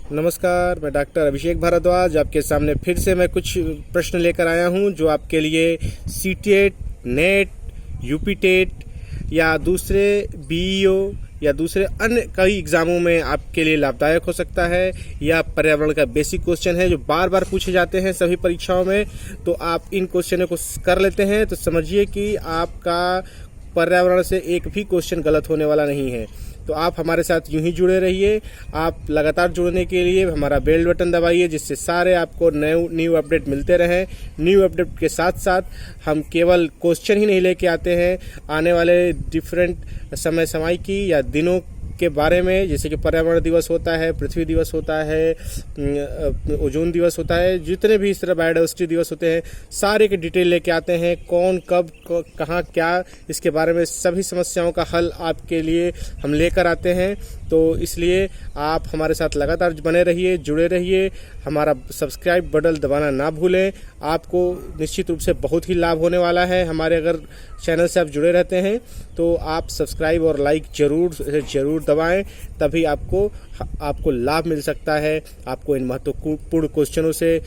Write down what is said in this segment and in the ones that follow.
नमस्कार, मैं डॉक्टर अभिषेक भारद्वाज आपके सामने फिर से मैं कुछ प्रश्न लेकर आया हूं जो आपके लिए सीटेट, नेट, यूपी टेट या दूसरे बीईओ या दूसरे अन्य कई एग्ज़ामों में आपके लिए लाभदायक हो सकता है। यह पर्यावरण का बेसिक क्वेश्चन है जो बार बार पूछे जाते हैं सभी परीक्षाओं में। तो आप इन क्वेश्चनों को कर लेते हैं तो समझिए कि आपका पर्यावरण से एक भी क्वेश्चन गलत होने वाला नहीं है। तो आप हमारे साथ यूं ही जुड़े रहिए। आप लगातार जुड़ने के लिए हमारा बेल बटन दबाइए जिससे सारे आपको न्यू अपडेट मिलते रहें। न्यू अपडेट के साथ साथ हम केवल क्वेश्चन ही नहीं लेके आते हैं, आने वाले डिफरेंट समय की या दिनों के बारे में, जैसे कि पर्यावरण दिवस होता है, पृथ्वी दिवस होता है, ओजोन दिवस होता है, जितने भी इस तरह बायोडाइवर्सिटी दिवस होते हैं सारे के डिटेल लेके आते हैं। कौन कब कहाँ क्या, इसके बारे में सभी समस्याओं का हल आपके लिए हम लेकर आते हैं। तो इसलिए आप हमारे साथ लगातार बने रहिए, जुड़े रहिए। हमारा सब्सक्राइब बटन दबाना ना भूलें। आपको निश्चित रूप से बहुत ही लाभ होने वाला है। हमारे अगर चैनल से आप जुड़े रहते हैं तो आप सब्सक्राइब और लाइक जरूर दबाएं, तभी आपको लाभ मिल सकता है। आपको इन महत्वपूर्ण क्वेश्चनों से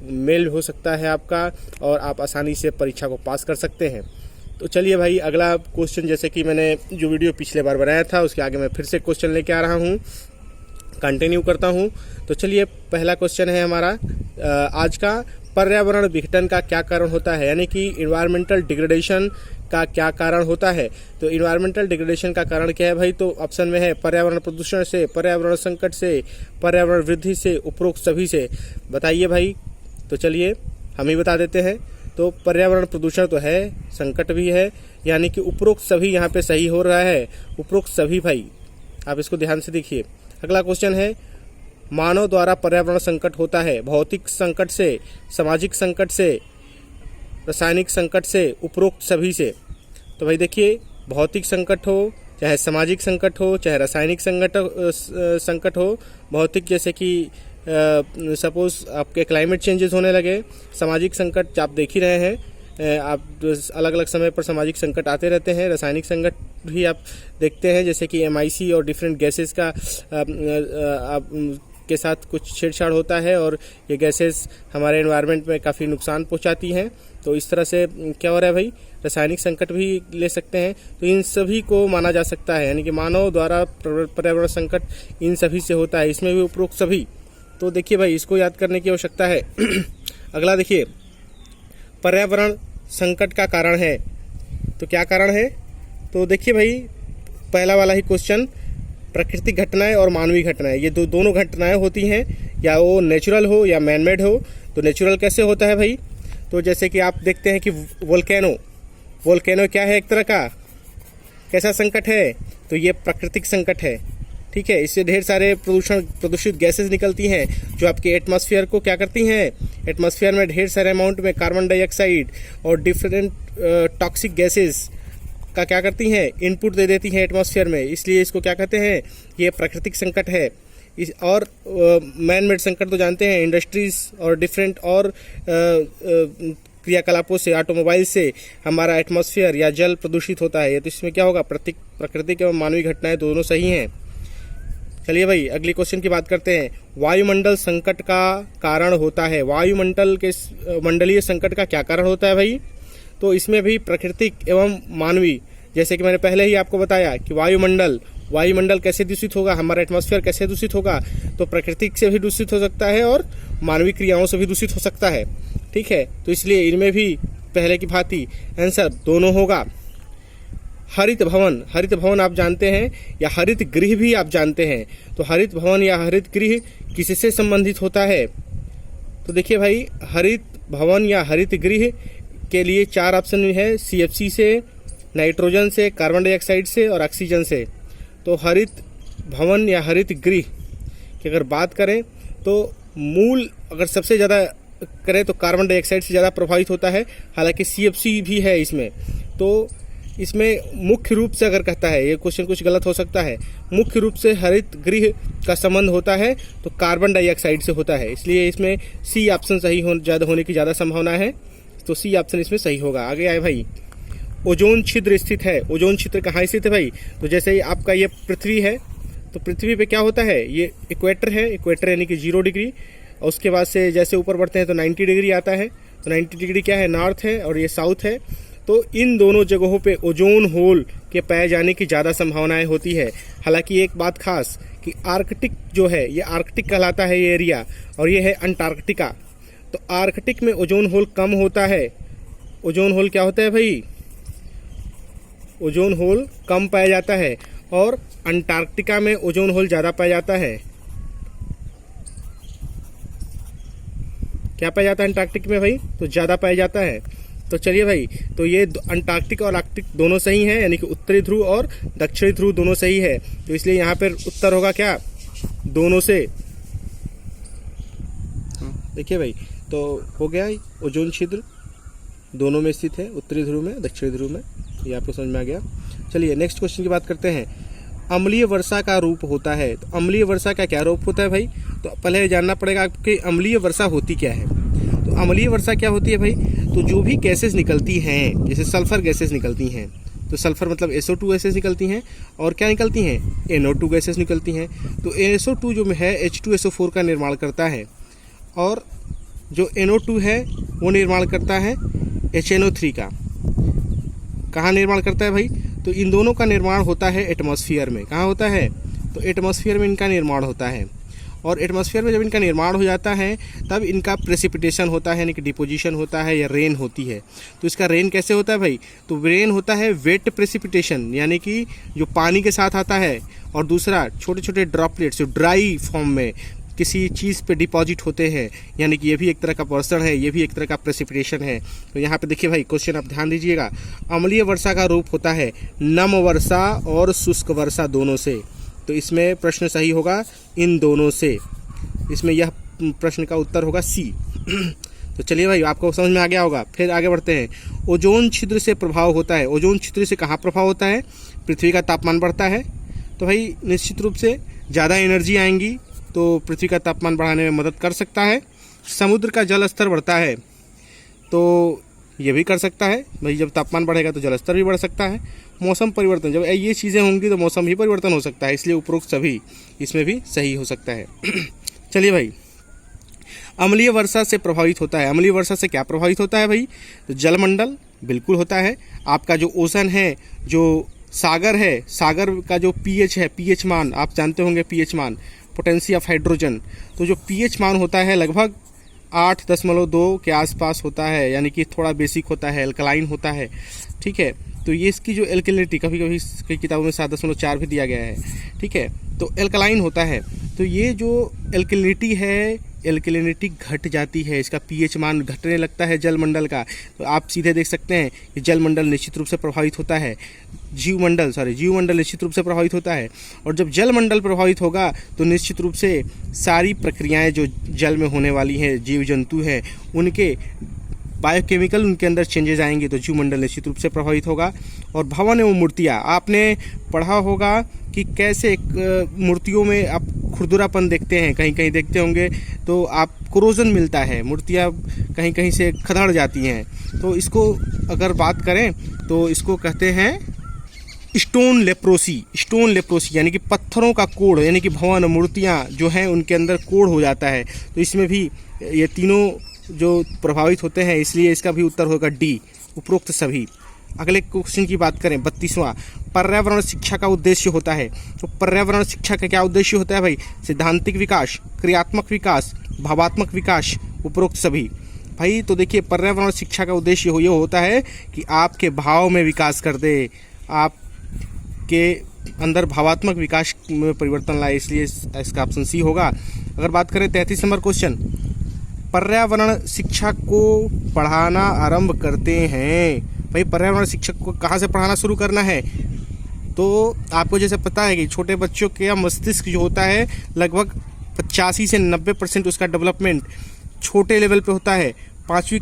मेल हो सकता है आपका, और आप आसानी से परीक्षा को पास कर सकते हैं। तो चलिए भाई, अगला क्वेश्चन, जैसे कि मैंने जो वीडियो पिछले बार बनाया था उसके आगे मैं फिर से क्वेश्चन लेके आ रहा हूँ, कंटिन्यू करता हूँ। तो चलिए, पहला क्वेश्चन है हमारा आज का, पर्यावरण विघटन का क्या कारण होता है, यानी कि इन्वायरमेंटल डिग्रेडेशन का क्या कारण होता है। तो इन्वायरमेंटल डिग्रेडेशन का कारण क्या है भाई? तो ऑप्शन में है पर्यावरण प्रदूषण से, पर्यावरण संकट से, पर्यावरण वृद्धि से, उपरोक्त सभी से। बताइए भाई। तो चलिए हम ही बता देते हैं। तो पर्यावरण प्रदूषण तो है, संकट भी है, यानी कि उपरोक्त सभी यहाँ पे सही हो रहा है। उपरोक्त सभी भाई, आप इसको ध्यान से देखिए। अगला क्वेश्चन है, मानव द्वारा पर्यावरण संकट होता है भौतिक संकट से, सामाजिक संकट से, रासायनिक संकट से, उपरोक्त सभी से। तो भाई देखिए, भौतिक संकट हो, चाहे सामाजिक संकट हो, चाहे रासायनिक संकट हो। भौतिक जैसे कि सपोज आपके क्लाइमेट चेंजेस होने लगे, सामाजिक संकट आप देख ही रहे हैं, आप अलग अलग समय पर सामाजिक संकट आते रहते हैं। रासायनिक संकट भी आप देखते हैं, जैसे कि MIC और डिफरेंट गैसेस का के साथ कुछ छेड़छाड़ होता है और ये गैसेस हमारे एनवायरनमेंट में काफ़ी नुकसान पहुंचाती हैं। तो इस तरह से क्या हो रहा है भाई, रासायनिक संकट भी ले सकते हैं। तो इन सभी को माना जा सकता है, यानी कि मानव द्वारा पर्यावरण संकट इन सभी से होता है, इसमें भी उपरोक्त सभी। तो देखिए भाई, इसको याद करने की आवश्यकता है। अगला देखिए, पर्यावरण संकट का कारण है, तो क्या कारण है? तो देखिए भाई, पहला वाला ही क्वेश्चन, प्राकृतिक घटनाएं और मानवीय घटनाएं, ये दोनों घटनाएं होती हैं, या वो नेचुरल हो या मैनमेड हो। तो नेचुरल कैसे होता है भाई? तो जैसे कि आप देखते हैं कि वोल्केनो क्या है, एक तरह का कैसा संकट है? तो ये प्राकृतिक संकट है, ठीक है। इससे ढेर सारे प्रदूषित गैसेस निकलती हैं जो आपके एटमॉस्फेयर को क्या करती हैं, एटमॉस्फेयर में ढेर सारे अमाउंट में कार्बन डाइऑक्साइड और डिफरेंट टॉक्सिक गैसेस का क्या करती हैं, इनपुट दे देती हैं एटमॉस्फेयर में। इसलिए इसको क्या कहते हैं, ये प्राकृतिक संकट है। और मैन मेड संकट तो जानते हैं, इंडस्ट्रीज और डिफरेंट और क्रियाकलापों से, ऑटोमोबाइल से हमारा एटमॉस्फेयर या जल प्रदूषित होता है। तो इसमें क्या होगा, प्राकृतिक एवं मानवीय घटनाएं दोनों सही हैं। चलिए भाई, अगली क्वेश्चन की बात करते हैं। वायुमंडल संकट का कारण होता है, मंडलीय संकट का क्या कारण होता है भाई? तो इसमें भी प्राकृतिक एवं मानवीय, जैसे कि मैंने पहले ही आपको बताया कि वायुमंडल कैसे दूषित होगा, हमारा एटमॉस्फेयर कैसे दूषित होगा? तो प्राकृतिक से भी दूषित हो सकता है और मानवीय क्रियाओं से भी दूषित हो सकता है, ठीक है। तो इसलिए इनमें भी पहले की भांति आंसर दोनों होगा। हरित भवन आप जानते हैं, या हरित गृह भी आप जानते हैं। तो हरित भवन या हरित गृह किससे संबंधित होता है? तो देखिए भाई, हरित भवन या हरित गृह के लिए 4 ऑप्शन है, CFC से, नाइट्रोजन से, कार्बन डाइऑक्साइड से और ऑक्सीजन से। तो हरित भवन या हरित गृह की अगर बात करें तो मूल अगर सबसे ज़्यादा करें तो कार्बन डाइऑक्साइड से ज़्यादा प्रभावित होता है, हालांकि CFC भी है इसमें। तो इसमें मुख्य रूप से अगर कहता है, ये क्वेश्चन कुछ गलत हो सकता है, मुख्य रूप से हरित गृह का संबंध होता है तो कार्बन डाइऑक्साइड से होता है। इसलिए इसमें C ऑप्शन सही होने की ज़्यादा संभावना है। तो C ऑप्शन इसमें सही होगा। आगे आए भाई, ओजोन छिद्र स्थित है। ओजोन छिद्र कहाँ स्थित है भाई? तो जैसे ही आपका ये पृथ्वी है, तो पृथ्वी पे क्या होता है, ये इक्वेटर है, इक्वेटर यानी कि 0 डिग्री, और उसके बाद से जैसे ऊपर बढ़ते हैं तो 90 डिग्री आता है। तो 90 डिग्री क्या है, नॉर्थ है, और ये साउथ है। तो इन दोनों जगहों पे ओजोन होल के पाए जाने की ज़्यादा संभावनाएं होती है। हालांकि एक बात खास कि आर्कटिक जो है, ये आर्कटिक कहलाता है ये एरिया, और ये है अंटार्कटिका। तो आर्कटिक में ओजोन होल कम होता है। ओजोन होल क्या होता है भाई, ओजोन होल कम पाया जाता है, और अंटार्कटिका में ओजोन होल ज़्यादा पाया जाता है। क्या पाया जाता है अंटार्कटिक में भाई, तो ज़्यादा पाया जाता है। तो चलिए भाई, तो ये अंटार्कटिक और आर्कटिक दोनों सही हैं, यानी कि उत्तरी ध्रुव और दक्षिणी ध्रुव दोनों सही है। तो इसलिए यहाँ पर उत्तर होगा क्या, दोनों से। देखिए भाई, तो हो गया, ओजोन छिद्र दोनों में स्थित है, उत्तरी ध्रुव में, दक्षिणी ध्रुव में। ये आपको समझ में आ गया। चलिए नेक्स्ट क्वेश्चन की बात करते हैं। अम्लीय वर्षा का रूप होता है। तो अम्लीय वर्षा का क्या रूप होता है भाई, तो पहले जानना पड़ेगा कि अम्लीय वर्षा होती क्या है। तो अम्लीय वर्षा क्या होती है भाई, तो जो भी गैसेस निकलती हैं, जैसे सल्फर गैसेस निकलती हैं, तो सल्फर मतलब SO2 गैसेस निकलती हैं, और क्या निकलती हैं, NO2 गैसेस निकलती हैं। तो SO2 जो है H2SO4 का निर्माण करता है, और जो NO2 है वो निर्माण करता है HNO3 का। कहाँ निर्माण करता है भाई, तो इन दोनों का निर्माण होता है एटमॉस्फेयर में। कहाँ होता है, तो एटमॉस्फेयर में इनका निर्माण होता है। और एटमॉस्फेयर में जब इनका निर्माण हो जाता है तब इनका प्रेसिपिटेशन होता है, यानी कि डिपोजिशन होता है या रेन होती है। तो इसका रेन कैसे होता है भाई, तो रेन होता है वेट प्रेसिपिटेशन, यानी कि जो पानी के साथ आता है, और दूसरा छोटे छोटे ड्रॉपलेट्स जो ड्राई फॉर्म में किसी चीज़ पे डिपॉजिट होते हैं, यानी कि ये भी एक तरह का वर्षण है, ये भी एक तरह का प्रेसिपिटेशन है। तो यहाँ पे देखिए भाई, क्वेश्चन आप ध्यान दीजिएगा। अम्लीय वर्षा का रूप होता है नम वर्षा और शुष्क वर्षा दोनों से। तो इसमें प्रश्न सही होगा इन दोनों से। इसमें यह प्रश्न का उत्तर होगा सी। तो चलिए भाई, आपको समझ में आ गया होगा। फिर आगे बढ़ते हैं। ओजोन छिद्र से प्रभाव होता है। ओजोन छिद्र से कहाँ प्रभाव होता है, पृथ्वी का तापमान बढ़ता है। तो भाई निश्चित रूप से ज़्यादा एनर्जी आएंगी तो पृथ्वी का तापमान बढ़ाने में मदद कर सकता है। समुद्र का जल स्तर बढ़ता है तो ये भी कर सकता है भाई, जब तापमान बढ़ेगा तो जल स्तर भी बढ़ सकता है। मौसम परिवर्तन, जब ये चीज़ें होंगी तो मौसम भी परिवर्तन हो सकता है, इसलिए उपरोक्त सभी इसमें भी सही हो सकता है। चलिए भाई, अम्लीय वर्षा से प्रभावित होता है। अम्लीय वर्षा से क्या प्रभावित होता है भाई, तो जलमंडल बिल्कुल होता है। आपका जो ओशन है, जो सागर है, सागर का जो pH है, pH मान आप जानते होंगे, pH मान पोटेंसी ऑफ हाइड्रोजन। तो जो pH मान होता है लगभग 8.2 के आसपास होता है, यानी कि थोड़ा बेसिक होता है, एल्कलाइन होता है। ठीक है, तो ये इसकी जो एल्कलिनिटी, कभी कभी कई किताबों में 7.4 भी दिया गया है। ठीक है, तो एल्कलाइन होता है। तो ये जो एल्कलिनिटी है, एल्कलिनिटी घट जाती है, इसका pH मान घटने लगता है जलमंडल का। तो आप सीधे देख सकते हैं कि जलमंडल निश्चित रूप से प्रभावित होता है, जीवमंडल निश्चित रूप से प्रभावित होता है। और जब जलमंडल प्रभावित होगा तो निश्चित रूप से सारी प्रक्रियाएं जो जल में होने वाली हैं, जीव जंतु हैं, उनके बायोकेमिकल उनके अंदर चेंजेस आएंगे, तो जीवमंडल निश्चित रूप से प्रभावित होगा। और भवन एवं मूर्तियाँ, आपने पढ़ा होगा कि कैसे मूर्तियों में आप खुरदुरापन देखते हैं, कहीं कहीं देखते होंगे तो आप कोरोजन मिलता है, मूर्तियाँ कहीं कहीं से खदड़ जाती हैं। तो इसको अगर बात करें तो इसको कहते हैं स्टोन लेप्रोसी, यानी कि पत्थरों का कोढ़, यानी कि भवन मूर्तियाँ जो हैं उनके अंदर कोढ़ हो जाता है। तो इसमें भी ये तीनों जो प्रभावित होते हैं, इसलिए इसका भी उत्तर होगा डी, उपरोक्त सभी। अगले क्वेश्चन की बात करें, 32वां, पर्यावरण शिक्षा का उद्देश्य होता है। तो पर्यावरण शिक्षा का क्या उद्देश्य होता है भाई, सिद्धांतिक विकास, क्रियात्मक विकास, भावात्मक विकास, उपरोक्त सभी। भाई तो देखिए, पर्यावरण शिक्षा का उद्देश्य ये होता है कि आपके भाव में विकास कर दे, आपके अंदर भावात्मक विकास में परिवर्तन लाए, इसलिए इसका ऑप्शन सी होगा। अगर बात करें 33 नंबर क्वेश्चन, पर्यावरण शिक्षा को पढ़ाना आरंभ करते हैं। भाई पर्यावरण शिक्षक को कहाँ से पढ़ाना शुरू करना है, तो आपको जैसे पता है कि छोटे बच्चों के मस्तिष्क जो होता है लगभग 85 से 90% उसका डेवलपमेंट छोटे लेवल पे होता है। 5वीं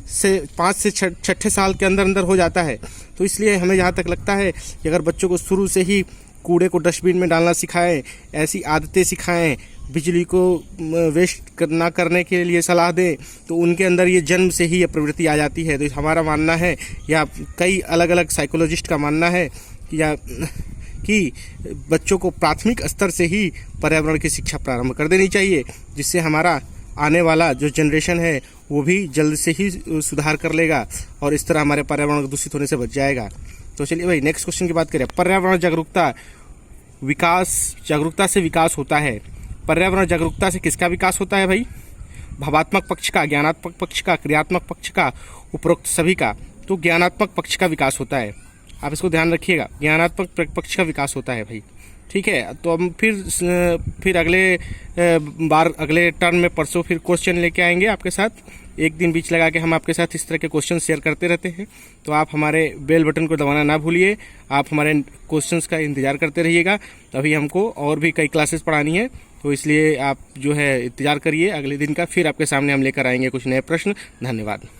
से 6ठे साल के अंदर अंदर हो जाता है। तो इसलिए हमें जहाँ तक लगता है कि अगर बच्चों को शुरू से ही कूड़े को डस्टबिन में डालना सिखाएं, ऐसी आदतें सिखाएं, बिजली को वेस्ट ना करने के लिए सलाह दें, तो उनके अंदर ये जन्म से ही ये प्रवृत्ति आ जाती है। तो हमारा मानना है, या कई अलग अलग साइकोलॉजिस्ट का मानना है कि कि बच्चों को प्राथमिक स्तर से ही पर्यावरण की शिक्षा प्रारंभ कर देनी चाहिए, जिससे हमारा आने वाला जो जनरेशन है वो भी जल्द से ही सुधार कर लेगा और इस तरह हमारे पर्यावरण दूषित होने से बच जाएगा। तो चलिए भाई नेक्स्ट क्वेश्चन की बात करें। पर्यावरण जागरूकता जागरूकता से विकास होता है। पर्यावरण जागरूकता से किसका विकास होता है भाई? भावात्मक पक्ष का, ज्ञानात्मक पक्ष का, क्रियात्मक पक्ष का, उपरोक्त सभी का। तो ज्ञानात्मक पक्ष का विकास होता है, आप इसको ध्यान रखिएगा, ज्ञानात्मक पक्ष का विकास होता है भाई। ठीक है, तो हम फिर अगले टर्म में परसों फिर क्वेश्चन लेके आएंगे आपके साथ। एक दिन बीच लगा के हम आपके साथ इस तरह के क्वेश्चन शेयर करते रहते हैं, तो आप हमारे बेल बटन को दबाना ना भूलिए। आप हमारे क्वेश्चंस का इंतज़ार करते रहिएगा। अभी हमको और भी कई क्लासेस पढ़ानी है, तो इसलिए आप जो है इंतज़ार करिए अगले दिन का। फिर आपके सामने हम लेकर आएंगे कुछ नए प्रश्न। धन्यवाद।